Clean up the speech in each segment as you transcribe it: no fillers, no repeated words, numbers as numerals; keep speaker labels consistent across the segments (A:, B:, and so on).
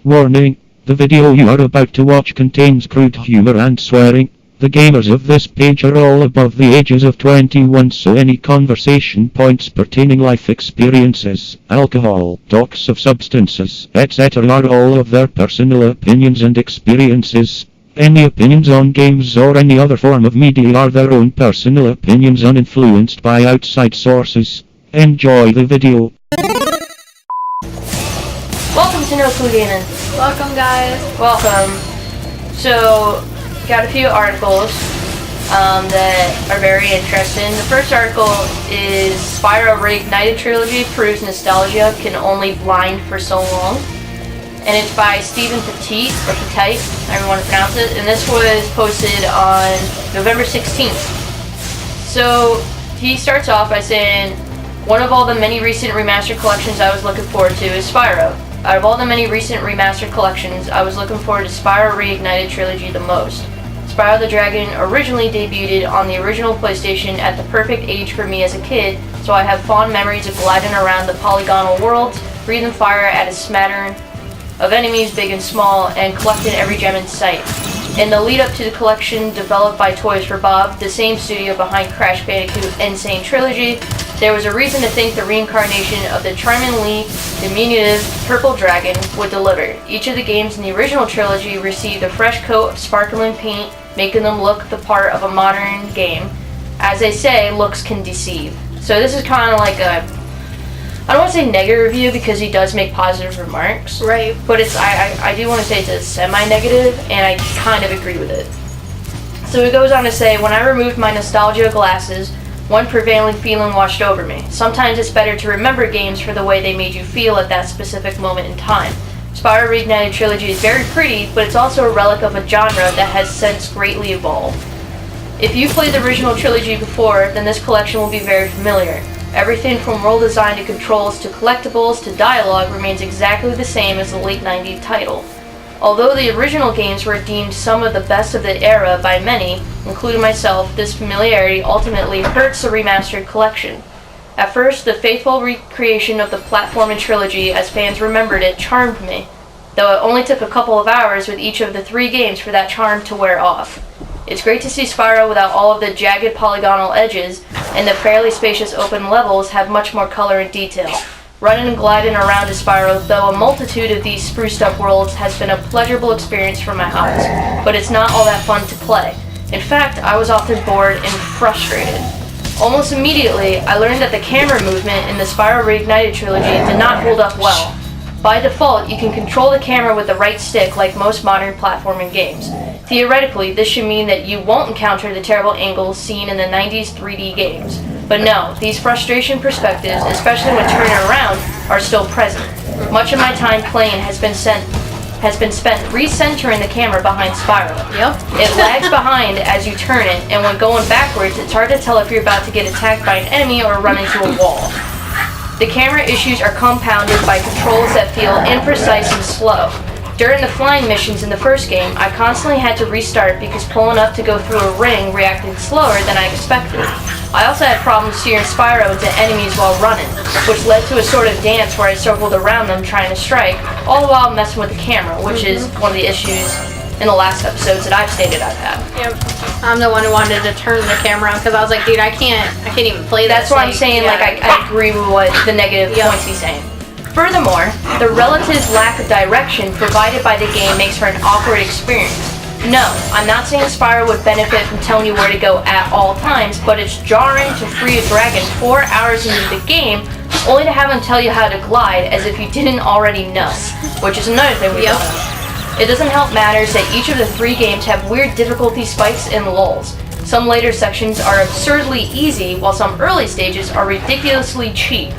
A: Warning, the video you are about to watch contains crude humor and swearing. The gamers of this page are all above the ages of 21, so any conversation points pertaining life experiences, alcohol, talks of substances, etc. are all of their personal opinions and experiences. Any opinions on games or any other form of media are their own personal opinions uninfluenced by outside sources. Enjoy the video.
B: Welcome to No Clue Gaming.
C: Welcome, guys.
B: Welcome. So, got a few articles that are very interesting. The first article is Spyro Reignited Trilogy proves nostalgia can only blind for so long. And it's by Stephen Petit, or Petit, however you want to pronounce it. And this was posted on November 16th. So, he starts off by saying, one of all the many recent remastered collections I was looking forward to is Spyro. Out of all the many recent remastered collections, I was looking forward to Spyro Reignited Trilogy the most. Spyro the Dragon originally debuted on the original PlayStation at the perfect age for me as a kid, so I have fond memories of gliding around the polygonal worlds, breathing fire at a smattering of enemies big and small, and collecting every gem in sight. In the lead up to the collection developed by Toys for Bob, the same studio behind Crash Bandicoot Insane Trilogy, there was a reason to think the reincarnation of the charmingly diminutive Purple Dragon would deliver. Each of the games in the original trilogy received a fresh coat of sparkling paint, making them look the part of a modern game. As they say, looks can deceive. So this is kind of like a, I don't want to say negative review because he does make positive remarks.
C: Right.
B: But it's I do want to say it's a semi-negative, and I kind of agree with it. So he goes on to say, when I removed my nostalgia glasses, one prevailing feeling washed over me. Sometimes it's better to remember games for the way they made you feel at that specific moment in time. Spyro Reignited Trilogy is very pretty, but it's also a relic of a genre that has since greatly evolved. If you've played the original trilogy before, then this collection will be very familiar. Everything from world design to controls to collectibles to dialogue remains exactly the same as the late 90s title. Although the original games were deemed some of the best of the era by many, including myself, this familiarity ultimately hurts the remastered collection. At first, the faithful recreation of the platforming trilogy as fans remembered it charmed me, though it only took a couple of hours with each of the 3 games for that charm to wear off. It's great to see Spyro without all of the jagged polygonal edges, and the fairly spacious open levels have much more color and detail. Running and gliding around as Spyro, though a multitude of these spruced up worlds, has been a pleasurable experience for my eyes, but it's not all that fun to play. In fact, I was often bored and frustrated. Almost immediately, I learned that the camera movement in the Spyro Reignited trilogy did not hold up well. By default, you can control the camera with the right stick like most modern platforming games. Theoretically, this should mean that you won't encounter the terrible angles seen in the 90s 3D games. But no, these frustration perspectives, especially when turning around, are still present. Much of my time playing has been spent recentering the camera behind Spyro.
C: Yep.
B: It lags behind as you turn it, and when going backwards, it's hard to tell if you're about to get attacked by an enemy or run into a wall. The camera issues are compounded by controls that feel imprecise and slow. During the flying missions in the first game, I constantly had to restart because pulling up to go through a ring reacted slower than I expected. I also had problems steering Spyro into enemies while running, which led to a sort of dance where I circled around them trying to strike, all the while messing with the camera, which is one of the issues in the last episodes that I've stated I've had.
C: Yep. I'm the one who wanted to turn the camera because I was like, dude, I can't even play this.
B: That's what I'm saying,
C: yeah.
B: I agree with what the negative points he's saying. Furthermore, the relative lack of direction provided by the game makes for an awkward experience. No, I'm not saying Spyro would benefit from telling you where to go at all times, but it's jarring to free a dragon 4 hours into the game only to have him tell you how to glide as if you didn't already know, which is another thing we brought up. It doesn't help matters that each of the 3 games have weird difficulty spikes and lulls. Some later sections are absurdly easy, while some early stages are ridiculously cheap.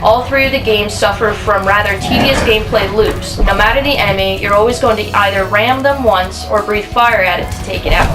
B: All 3 of the games suffer from rather tedious gameplay loops. No matter the enemy, you're always going to either ram them once or breathe fire at it to take it out.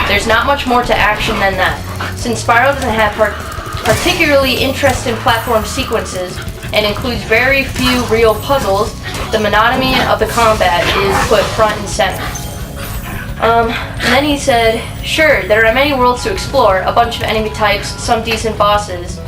B: There's not much more to action than that. Since Spyro doesn't have particularly interesting platform sequences and includes very few real puzzles, the monotony of the combat is put front and center. And then he said, sure, there are many worlds to explore, a bunch of enemy types, some decent bosses.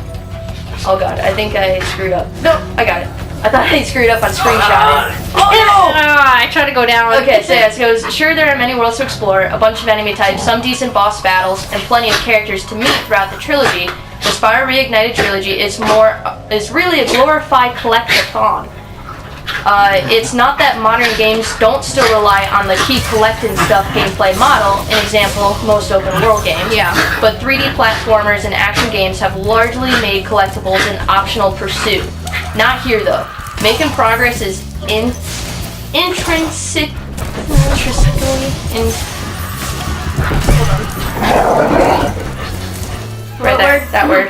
B: Oh god, I think I screwed up. No, I got it. I thought I screwed up on screenshotting.
C: Oh no! I I try to go down.
B: Okay, so yeah, it goes, sure, there are many worlds to explore, a bunch of enemy types, some decent boss battles, and plenty of characters to meet throughout the trilogy. The Spyro Reignited trilogy is really a glorified collectathon. It's not that modern games don't still rely on the keep collecting stuff gameplay model, an example, most open world games.
C: Yeah.
B: But 3D platformers and action games have largely made collectibles an optional pursuit. Not here though. Making progress is intrinsically right there, that word.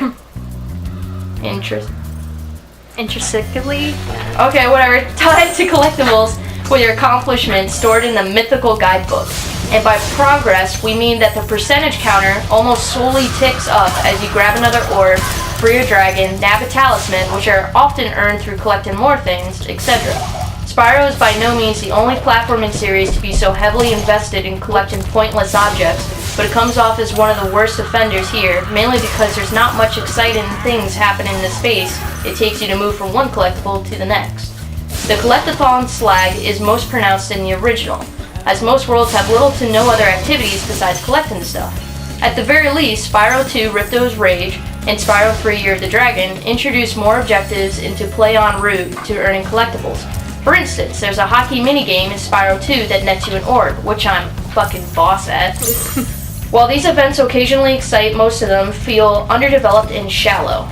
C: Intrinsically?
B: Okay, whatever. Tied to collectibles with your accomplishments stored in the mythical guidebook. And by progress, we mean that the percentage counter almost solely ticks up as you grab another orb, free a dragon, nab a talisman, which are often earned through collecting more things, etc. Spyro is by no means the only platforming series to be so heavily invested in collecting pointless objects, but it comes off as one of the worst offenders here, mainly because there's not much exciting things happening in the space it takes you to move from one collectible to the next. The collectathon slag is most pronounced in the original, as most worlds have little to no other activities besides collecting stuff. At the very least, Spyro 2 Ripto's Rage and Spyro 3 Year of the Dragon introduce more objectives into play en route to earning collectibles. For instance, there's a hockey minigame in Spyro 2 that nets you an orb, which I'm fucking boss at. While these events occasionally excite, most of them feel underdeveloped and shallow.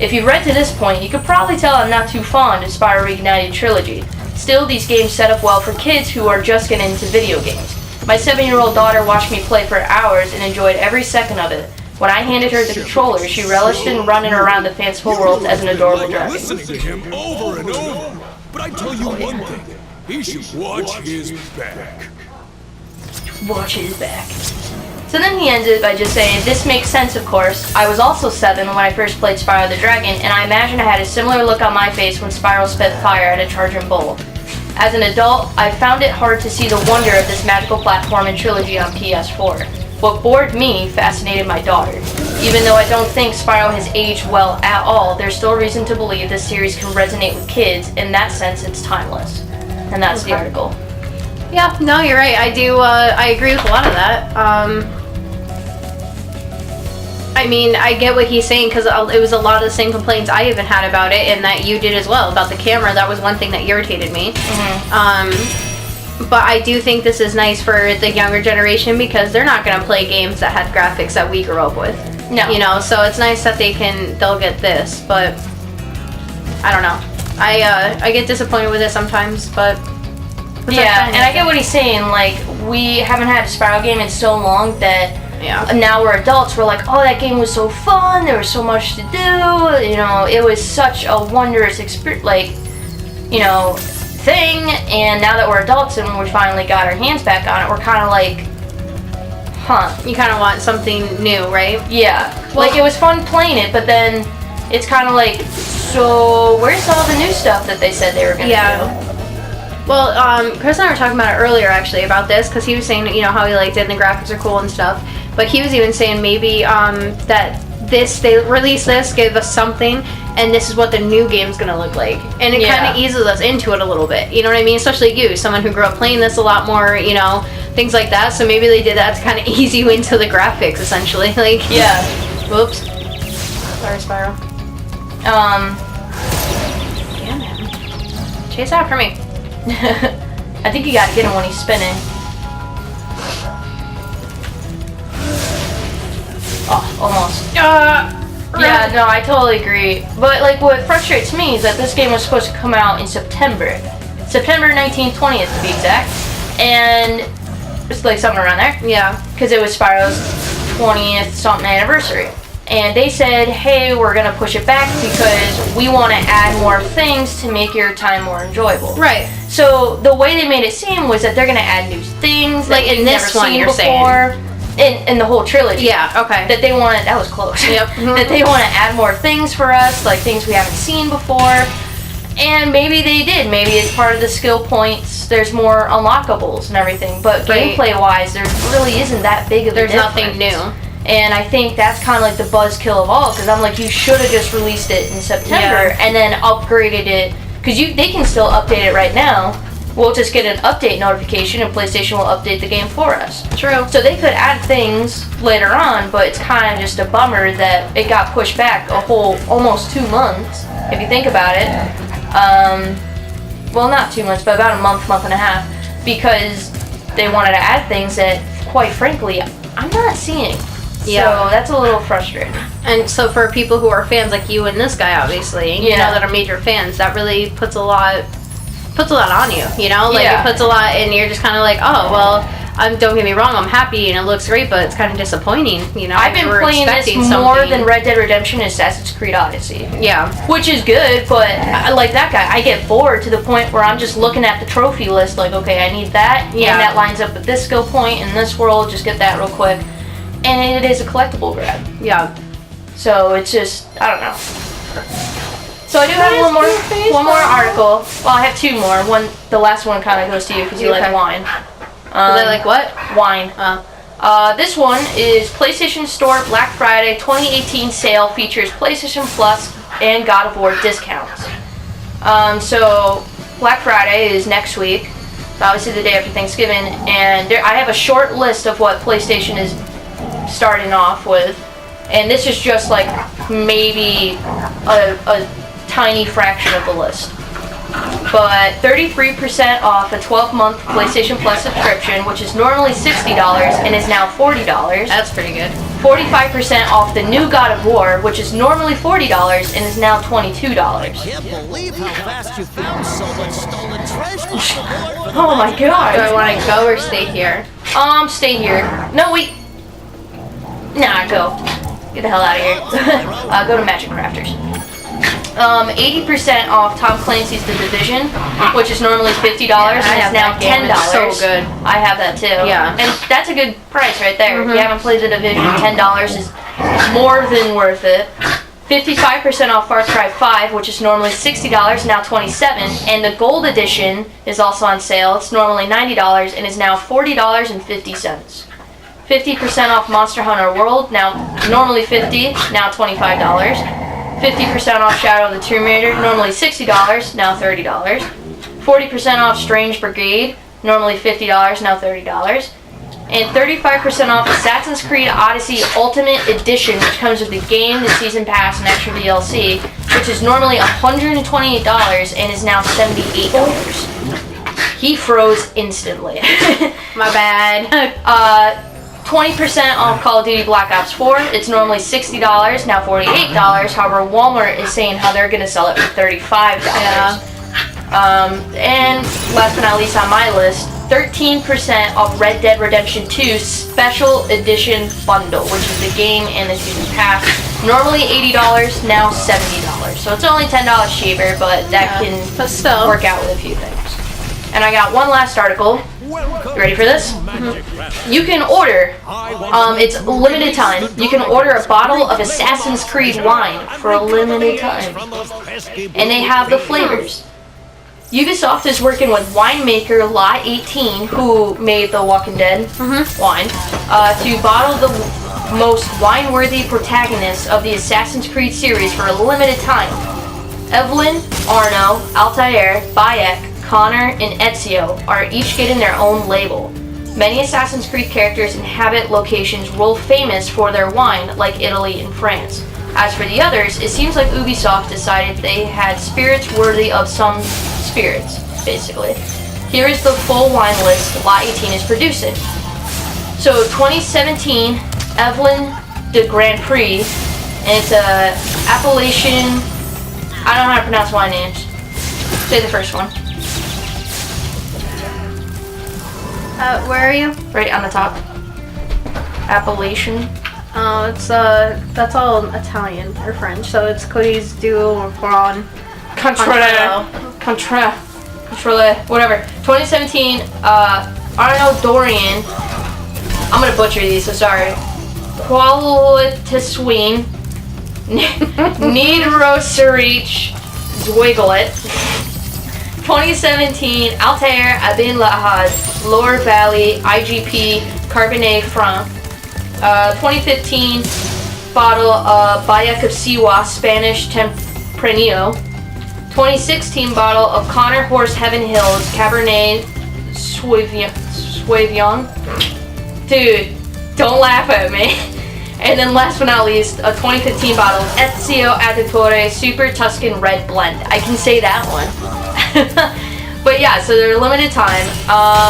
B: If you've read to this point, you could probably tell I'm not too fond of Spyro Reignited Trilogy. Still, these games set up well for kids who are just getting into video games. My 7-year-old daughter watched me play for hours and enjoyed every second of it. When I handed her the controller, she relished in running around the fanciful worlds as an adorable dragon.
D: Listening to him over and over. But I tell you one thing, he should watch his back.
B: Watch his back. So then he ended by just saying, this makes sense of course. I was also 7 when I first played Spyro the Dragon, and I imagine I had a similar look on my face when Spyro spit fire at a charging bull. As an adult, I found it hard to see the wonder of this magical platform and trilogy on PS4. What bored me fascinated my daughter. Even though I don't think Spyro has aged well at all, there's still reason to believe this series can resonate with kids. In that sense, it's timeless. And that's the article.
C: Yeah, no, you're right. I do, I agree with a lot of that. I mean, I get what he's saying because it was a lot of the same complaints I even had about it, and that you did as well about the camera. That was one thing that irritated me. But I do think this is nice for the younger generation because they're not going to play games that had graphics that we grew up with.
B: No.
C: You know, so it's nice that they'll get this, but I don't know. I get disappointed with it sometimes, but
B: yeah, and I get what he's saying. Like, we haven't had a Spyro game in so long that now we're adults. We're like, oh, that game was so fun. There was so much to do. You know, it was such a wondrous experience. Like, you know, thing. And now that we're adults and we finally got our hands back on it, we're kind of like, huh.
C: You kind of want something new, right?
B: Yeah. Well, like, it was fun playing it, but then it's kind of like, so where's all the new stuff that they said they were going to do?
C: Well, Chris and I were talking about it earlier, actually, about this, because he was saying, you know, how he liked it and the graphics are cool and stuff. But he was even saying maybe that they released this, gave us something, and this is what the new game's going to look like. And it kind of eases us into it a little bit. You know what I mean? Especially you, someone who grew up playing this a lot more, you know, things like that. So maybe they did that to kind of ease you into the graphics, essentially. Like,
B: yeah.
C: Whoops. Sorry, Spyro. Yeah, man. Chase after me.
B: I think you gotta get him when he's spinning. Oh, almost. Yeah, no, I totally agree. But, like, what frustrates me is that this game was supposed to come out in September. September 19th, 20th to be exact. And it's like somewhere around there.
C: Yeah.
B: Because it was Spyro's 20th something anniversary. And they said, hey, we're going to push it back because we want to add more things to make your time more enjoyable.
C: Right.
B: So the way they made it seem was that they're going to add new things.
C: Like in this one, you're
B: saying. In the whole trilogy.
C: Yeah, okay.
B: That they want, that was close.
C: Yep.
B: That they want to add more things for us, like things we haven't seen before. And maybe they did. Maybe it's part of the skill points. There's more unlockables and everything. But gameplay-wise, there really isn't that big of a difference.
C: There's nothing new.
B: And I think that's kind of like the buzzkill of all, because I'm like, you should have just released it in September and then upgraded it, because they can still update it right now we'll just get an update notification and PlayStation will update the game for us.
C: True.
B: So they could add things later on, but it's kind of just a bummer that it got pushed back a whole almost 2 months, if you think about it. Well, not 2 months, but about a month and a half, because they wanted to add things that, quite frankly, I'm not seeing.
C: Yeah.
B: So that's a little frustrating.
C: And so for people who are fans like you and this guy, obviously, you know, that are major fans, that really puts a lot on you, you know? Like, it puts a lot, and you're just kind of like, oh, well, don't get me wrong, I'm happy and it looks great, but it's kind of disappointing, you know?
B: I've been playing this more than Red Dead Redemption and Assassin's Creed Odyssey.
C: Yeah.
B: Which is good, but like that guy, I get bored to the point where I'm just looking at the trophy list like, okay, I need that, and that lines up with this skill point in this world, just get that real quick. And it is a collectible grab. Yeah. So it's just, I don't know. So I do have one more article. Well, I have 2 more. The last one kind of goes to you because you like wine.
C: I like what?
B: Wine. This one is PlayStation Store Black Friday 2018 sale features PlayStation Plus and God of War discounts. So Black Friday is next week. So obviously the day after Thanksgiving, and I have a short list of what PlayStation is starting off with, and this is just like maybe a tiny fraction of the list. But 33% off a 12-month PlayStation Plus subscription, which is normally $60 and is now $40.
C: That's pretty good.
B: 45% off the new God of War, which is normally $40 and is now $22.
E: Can't believe how fast you found so much stolen treasure.
B: Oh my god.
C: Do I want to go or stay here?
B: Stay here. No, wait. Nah, go. Get the hell out of here. Go to Magic Crafters. 80% off Tom Clancy's The Division, which is normally $50 and is now $10.
C: It's so good.
B: I have that too.
C: Yeah.
B: And that's a good price right there. If you haven't played The Division, $10 is more than worth it. 55% off Far Cry 5, which is normally $60, now $27, and the Gold Edition is also on sale. It's normally $90 and is now $40.50. 50% off Monster Hunter World, now normally $50, now $25. 50% off Shadow of the Tomb Raider, normally $60, now $30. 40% off Strange Brigade, normally $50, now $30. And 35% off Assassin's Creed Odyssey Ultimate Edition, which comes with the game, the Season Pass, and extra DLC, which is normally $128 and is now $78. He froze instantly.
C: My bad.
B: 20% off Call of Duty Black Ops 4. It's normally $60, now $48. However, Walmart is saying how they're going to sell it for $35.
C: Yeah.
B: And last but not least on my list, 13% off Red Dead Redemption 2 Special Edition Bundle, which is the game and the season pass. Normally $80, now $70. So it's only $10 cheaper, but that can work out with a few things. And I got one last article. You ready for this? You can order, it's limited time, you can order a bottle of Assassin's Creed wine for a limited time. And they have the flavors. Ubisoft is working with winemaker Lot 18, who made the Walking Dead wine, to bottle the most wine-worthy protagonists of the Assassin's Creed series for a limited time. Evelyn, Arno, Altair, Bayek, Connor, and Ezio are each getting their own label. Many Assassin's Creed characters inhabit locations world famous for their wine, like Italy and France. As for the others, it seems like Ubisoft decided they had spirits worthy of some spirits, basically. Here is the full wine list Lot 18 is producing. So 2017 Evelyn de Grand Prix, and it's a appellation, I don't know how to pronounce wine names. Say the first one.
C: Where are you?
B: Right on the top. Appellation.
C: Oh, it's that's all Italian or French. So it's Cody's Duo Grand
B: Contra, whatever. 2017, Arno Dorian. I'm gonna butcher these, so sorry. Qualitasween, Niedrosarich Zwiglet. 2017, Altair, Abin Lahad, Lower Valley, IGP, Cabernet Franc. 2015, bottle of Bayek of Siwa, Spanish Tempranillo. 2016 bottle of Connor Horse Heaven Hills Cabernet Sauvignon. Dude, don't laugh at me. And then last but not least, a 2015 bottle of Ezio Auditore Super Tuscan Red Blend. I can say that one. But yeah, so they're limited time.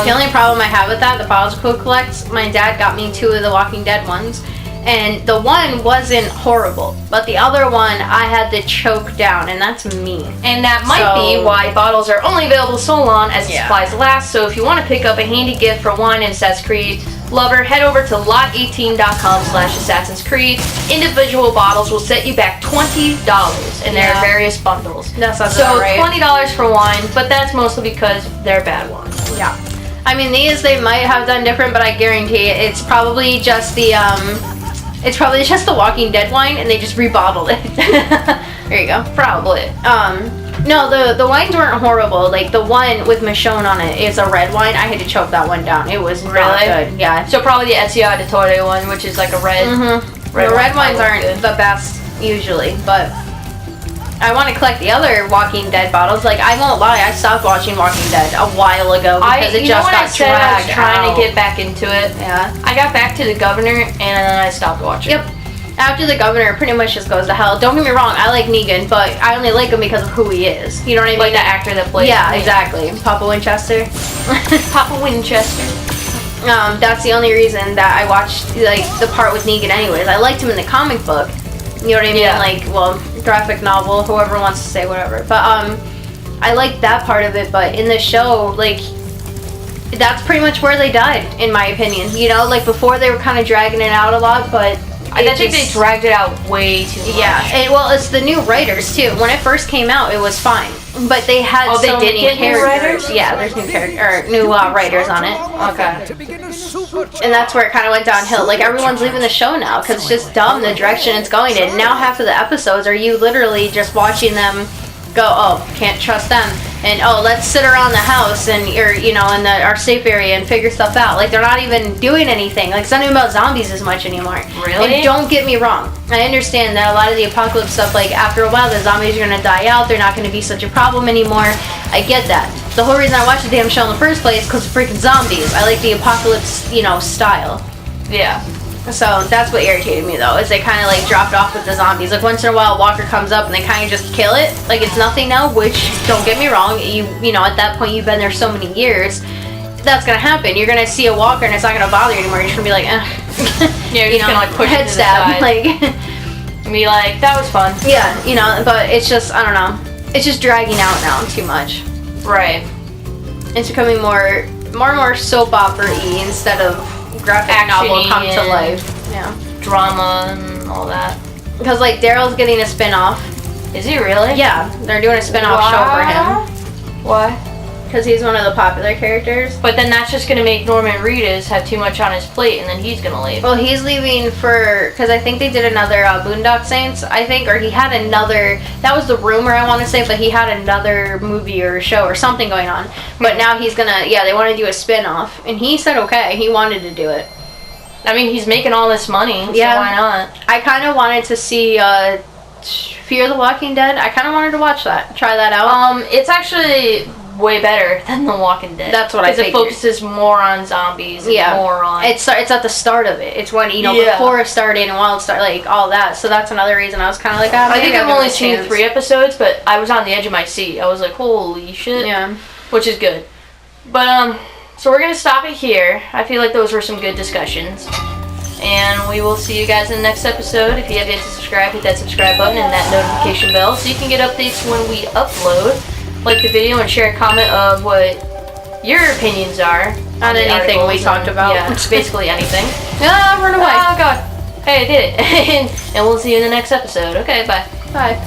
C: The only problem I have with that, the bottles could collect, my dad got me 2 of the Walking Dead ones. And the one wasn't horrible, but the other one I had to choke down, and that's me.
B: And that might be why bottles are only available so long as the supplies last. So if you want to pick up a handy gift for one Assassin's Creed lover, head over to lot18.com/Assassin's Creed. Individual bottles will set you back $20 in their various bundles.
C: That sounds
B: so
C: about right.
B: $20 for wine, but that's mostly because they're bad wines.
C: Yeah. I mean, these they might have done different, but I guarantee it's probably just the Walking Dead wine, and they just rebottled it. There you go.
B: Probably.
C: No, the wines weren't horrible. Like, the one with Michonne on it is a red wine. I had to choke that one down. It was not good. Yeah.
B: So probably the Ezio Auditore one, which is like a red.
C: The red wines aren't the best usually, but I want to collect the other Walking Dead bottles. Like, I won't lie, I stopped watching Walking Dead a while ago because it just got dragged
B: I was trying to get back into it.
C: Yeah.
B: I got back to the Governor and then I stopped watching.
C: Yep. After the Governor, pretty much just goes to hell. Don't get me wrong, I like Negan, but I only like him because of who he is. You know what I mean?
B: Like the actor that plays.
C: Yeah, exactly. Papa Winchester.
B: Papa Winchester.
C: That's the only reason that I watched like the part with Negan anyways. I liked him in the comic book. You know what I mean?
B: Yeah.
C: Like, well, graphic novel, whoever wants to say whatever. But I like that part of it, but in the show, like, that's pretty much where they died, in my opinion. You know, like before they were kind of dragging it out a lot, but
B: I think they dragged it out way too much.
C: Yeah, well, it's the new writers too. When it first came out, it was fine, but they had so many characters. Yeah, there's new writers on it.
B: Okay.
C: And that's where it kind of went downhill. Like, everyone's leaving the show now because it's just dumb the direction it's going in. Now half of the episodes are you literally just watching them go, oh, can't trust them, and oh, let's sit around the house and or in our safe area and figure stuff out. Like, they're not even doing anything. Like, it's not even about zombies as much anymore.
B: Really?
C: And don't get me wrong, I understand that a lot of the apocalypse stuff, like, after a while the zombies are gonna die out, they're not gonna be such a problem anymore. I get that. The whole reason I watched the damn show in the first place is because of freaking zombies. I like the apocalypse, style.
B: Yeah.
C: So that's what irritated me, though, is they kind of like dropped off with the zombies. Like, once in a while, a walker comes up and they kind of just kill it. Like, it's nothing now, which, don't get me wrong, you know, at that point you've been there so many years, that's gonna happen. You're gonna see a walker and it's not gonna bother you anymore. You're just gonna be like, eh.
B: Yeah, you're just gonna like push
C: head
B: it to
C: stab,
B: the side.
C: like,
B: and be like, that was fun.
C: Yeah, but it's just, I don't know. It's just dragging out now too much.
B: Right.
C: It's becoming more and more soap opera-y instead of graphic novel come to life. Yeah.
B: Drama and all that.
C: Because, like, Daryl's getting a spin-off.
B: Is he really?
C: Yeah, they're doing a spin-off show for him.
B: Why?
C: Because he's one of the popular characters.
B: But then that's just going to make Norman Reedus have too much on his plate, and then he's going to leave.
C: Well, he's leaving because I think they did another Boondock Saints, I think, or he had another, that was the rumor I want to say, but he had another movie or show or something going on. But now he's going to, they want to do a spin-off. And he said okay, he wanted to do it.
B: I mean, he's making all this money, so why not?
C: I kind of wanted to see Fear the Walking Dead. I kind of wanted to watch that, try that out.
B: It's actually way better than The Walking Dead.
C: That's what I figured.
B: Because it focuses more on zombies and more on...
C: It's at the start of it. It's when, before it started and while it started, like, all that. So that's another reason I was kind of like,
B: I think I've only seen 3 episodes, but I was on the edge of my seat. I was like, holy shit.
C: Yeah.
B: Which is good. But, so we're going to stop it here. I feel like those were some good discussions. And we will see you guys in the next episode. If you have yet to subscribe, hit that subscribe button and that notification bell so you can get updates when we upload. Like the video and share a comment of what your opinions are
C: on anything we talked about.
B: Yeah, basically anything.
C: Ah, run away.
B: Oh god. Hey, I did it. And we'll see you in the next episode. Okay, bye.
C: Bye.